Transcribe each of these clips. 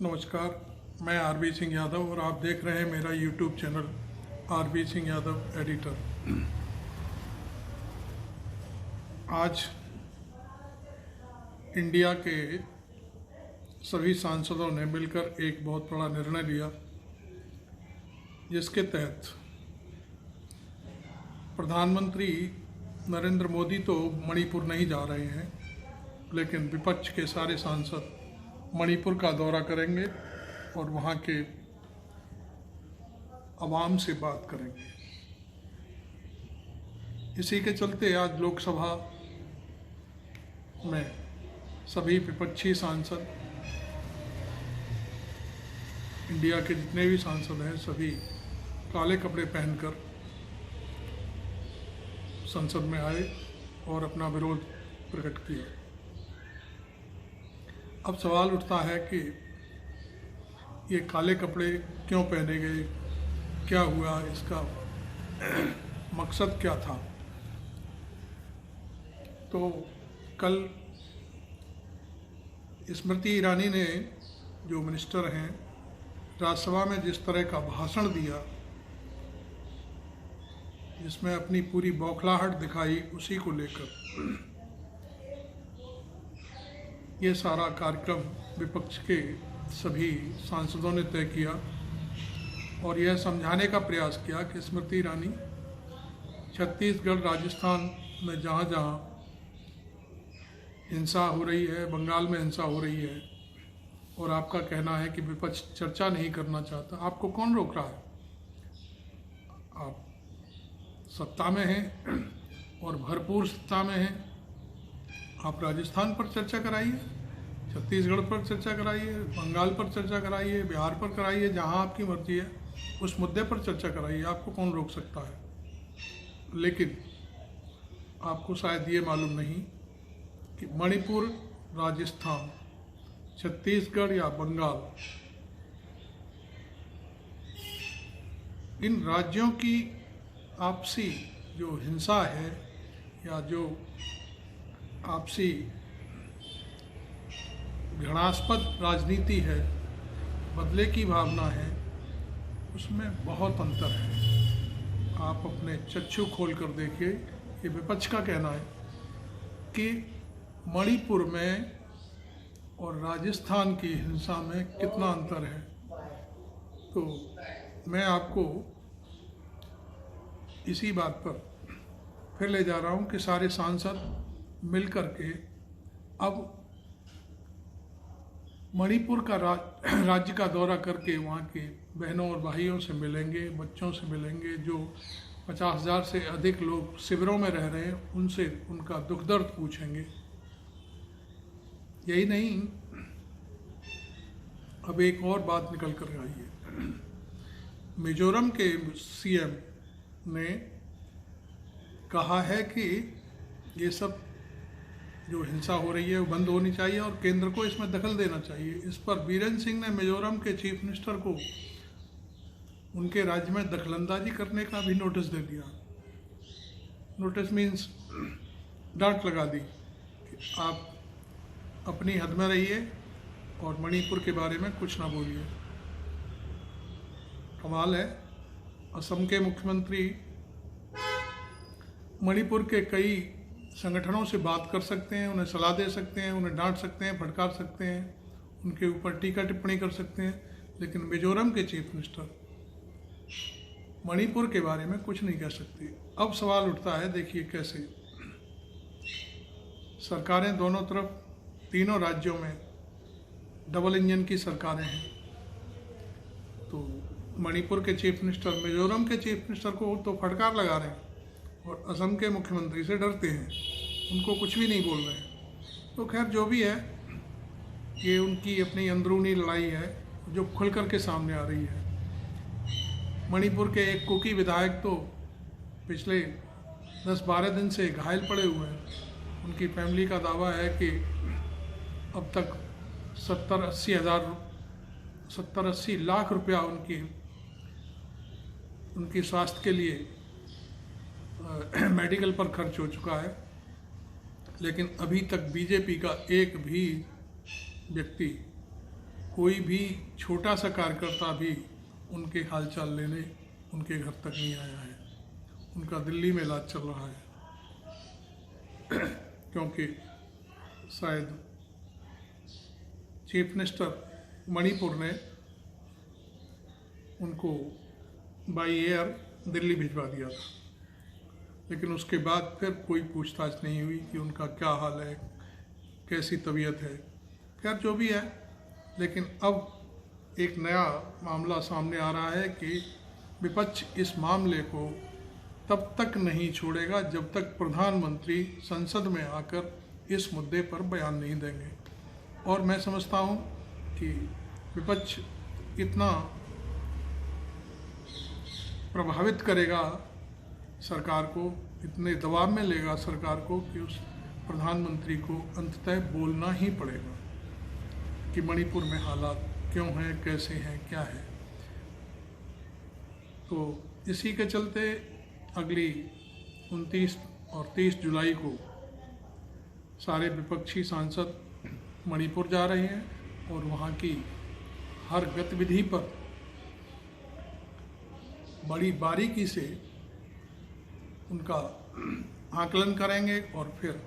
नमस्कार, मैं आरबी सिंह यादव और आप देख रहे हैं मेरा YouTube channel RB Singh Yadav editor. आज इंडिया के सभी सांसदों ने मिलकर एक बहुत बड़ा निर्णय लिया, जिसके तहत प्रधानमंत्री नरेंद्र मोदी तो मणिपुर नहीं जा रहे हैं, लेकिन विपक्ष के सारे सांसद मणिपुर का दौरा करेंगे और वहाँ के आवाम से बात करेंगे। इसी के चलते आज लोकसभा में सभी विपक्षी सांसद, इंडिया के जितने भी सांसद हैं, सभी काले कपड़े पहनकर संसद में आए और अपना विरोध प्रकट किया। अब सवाल उठता है कि ये काले कपड़े क्यों पहने गए, क्या हुआ, इसका मकसद क्या था। तो कल स्मृति ईरानी ने, जो मिनिस्टर हैं, राज्यसभा में जिस तरह का भाषण दिया, जिसमें अपनी पूरी बौखलाहट दिखाई, उसी को लेकर ये सारा कार्यक्रम विपक्ष के सभी सांसदों ने तय किया और यह समझाने का प्रयास किया कि स्मृति ईरानी, छत्तीसगढ़, राजस्थान में जहाँ जहाँ हिंसा हो रही है, बंगाल में हिंसा हो रही है, और आपका कहना है कि विपक्ष चर्चा नहीं करना चाहता, आपको कौन रोक रहा है? आप सत्ता में हैं और भरपूर सत्ता में हैं। आप राजस्थान पर चर्चा कराइए, छत्तीसगढ़ पर चर्चा कराइए, बंगाल पर चर्चा कराइए, बिहार पर कराइए, जहां आपकी मर्जी है उस मुद्दे पर चर्चा कराइए, आपको कौन रोक सकता है। लेकिन आपको शायद ये मालूम नहीं कि मणिपुर, राजस्थान, छत्तीसगढ़ या बंगाल, इन राज्यों की आपसी जो हिंसा है या जो आपसी घृणास्पद राजनीति है, बदले की भावना है, उसमें बहुत अंतर है। आप अपने चक्षु खोल कर देखिए। ये विपक्ष का कहना है कि मणिपुर में और राजस्थान की हिंसा में कितना अंतर है। तो मैं आपको इसी बात पर फिर ले जा रहा हूँ कि सारे सांसद मिलकर के अब मणिपुर का राज्य का दौरा करके वहाँ के बहनों और भाइयों से मिलेंगे, बच्चों से मिलेंगे, जो 50,000 से अधिक लोग शिविरों में रह रहे हैं, उनसे उनका दुख दर्द पूछेंगे। यही नहीं, अब एक और बात निकल कर आई है। मिजोरम के सीएम ने कहा है कि ये सब जो हिंसा हो रही है वो बंद होनी चाहिए और केंद्र को इसमें दखल देना चाहिए। इस पर बीरेन्द्र सिंह ने मिजोरम के चीफ मिनिस्टर को उनके राज्य में दखलंदाजी करने का भी नोटिस दे दिया। नोटिस मीन्स डांट लगा दी कि आप अपनी हद में रहिए और मणिपुर के बारे में कुछ ना बोलिए। कमाल है। असम के मुख्यमंत्री मणिपुर के कई संगठनों से बात कर सकते हैं, उन्हें सलाह दे सकते हैं, उन्हें डांट सकते हैं, फटकार सकते हैं, उनके ऊपर टीका टिप्पणी कर सकते हैं, लेकिन मिजोरम के चीफ मिनिस्टर मणिपुर के बारे में कुछ नहीं कह सकते। अब सवाल उठता है, देखिए कैसे सरकारें दोनों तरफ, तीनों राज्यों में डबल इंजन की सरकारें हैं। तो मणिपुर के चीफ मिनिस्टर मिजोरम के चीफ मिनिस्टर को तो फटकार लगा रहे हैं और असम के मुख्यमंत्री से डरते हैं, उनको कुछ भी नहीं बोल रहे हैं। तो खैर जो भी है, ये उनकी अपनी अंदरूनी लड़ाई है जो खुल कर के सामने आ रही है। मणिपुर के एक कुकी विधायक तो पिछले 10-12 दिन से घायल पड़े हुए हैं। उनकी फैमिली का दावा है कि अब तक 70-80 लाख रुपया उनकी स्वास्थ्य के लिए मेडिकल पर खर्च हो चुका है, लेकिन अभी तक बीजेपी का एक भी व्यक्ति कोई भी छोटा सा कार्यकर्ता भी उनके हालचाल लेने उनके घर तक नहीं आया है। उनका दिल्ली में इलाज चल रहा है क्योंकि शायद चीफ मिनिस्टर मणिपुर ने उनको बाई एयर दिल्ली भिजवा दिया था, लेकिन उसके बाद फिर कोई पूछताछ नहीं हुई कि उनका क्या हाल है, कैसी तबीयत है। खैर जो भी है, लेकिन अब एक नया मामला सामने आ रहा है कि विपक्ष इस मामले को तब तक नहीं छोड़ेगा जब तक प्रधानमंत्री संसद में आकर इस मुद्दे पर बयान नहीं देंगे। और मैं समझता हूँ कि विपक्ष इतना प्रभावित करेगा सरकार को, इतने दबाव में लेगा सरकार को कि उस प्रधानमंत्री को अंततः बोलना ही पड़ेगा कि मणिपुर में हालात क्यों हैं, कैसे हैं, क्या है। तो इसी के चलते अगली 29 और 30 जुलाई को सारे विपक्षी सांसद मणिपुर जा रहे हैं और वहाँ की हर गतिविधि पर बड़ी बारीकी से उनका आकलन करेंगे और फिर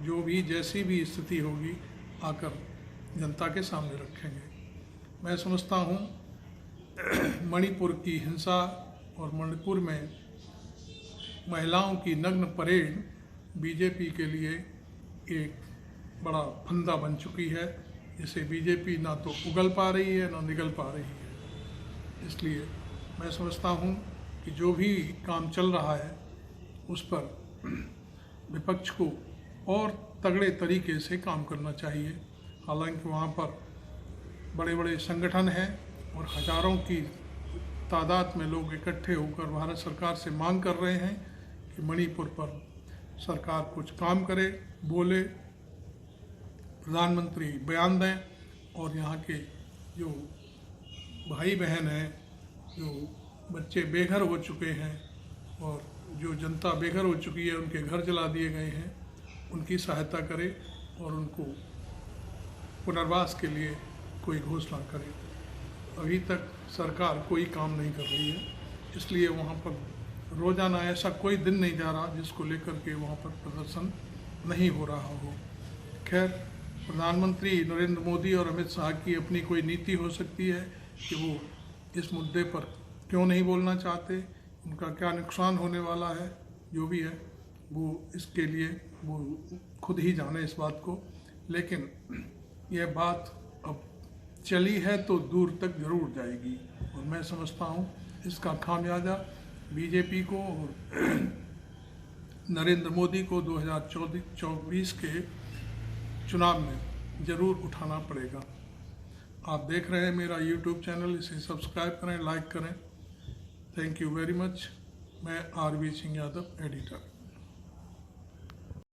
जो भी जैसी भी स्थिति होगी आकर जनता के सामने रखेंगे। मैं समझता हूँ मणिपुर की हिंसा और मणिपुर में महिलाओं की नग्न परेड बीजेपी के लिए एक बड़ा फंदा बन चुकी है, जिसे बीजेपी ना तो उगल पा रही है ना निगल पा रही है। इसलिए मैं समझता हूँ कि जो भी काम चल रहा है उस पर विपक्ष को और तगड़े तरीके से काम करना चाहिए। हालांकि वहाँ पर बड़े बड़े संगठन हैं और हजारों की तादाद में लोग इकट्ठे होकर भारत सरकार से मांग कर रहे हैं कि मणिपुर पर सरकार कुछ काम करे, बोले, प्रधानमंत्री बयान दें और यहाँ के जो भाई बहन हैं, जो बच्चे बेघर हो चुके हैं और जो जनता बेघर हो चुकी है, उनके घर जला दिए गए हैं, उनकी सहायता करे और उनको पुनर्वास के लिए कोई घोषणा करे। अभी तक सरकार कोई काम नहीं कर रही है, इसलिए वहाँ पर रोज़ाना ऐसा कोई दिन नहीं जा रहा जिसको लेकर के वहाँ पर प्रदर्शन नहीं हो रहा हो। खैर, प्रधानमंत्री नरेंद्र मोदी और अमित शाह की अपनी कोई नीति हो सकती है कि वो इस मुद्दे पर क्यों नहीं बोलना चाहते, उनका क्या नुकसान होने वाला है। जो भी है वो इसके लिए वो खुद ही जाने इस बात को, लेकिन यह बात अब चली है तो दूर तक ज़रूर जाएगी और मैं समझता हूँ इसका खामियाजा बीजेपी को और नरेंद्र मोदी को 2024 के चुनाव में ज़रूर उठाना पड़ेगा। आप देख रहे हैं मेरा YouTube चैनल, इसे सब्सक्राइब करें, लाइक करें। Thank you very much. मैं आरवी सिंह यादव, एडिटर।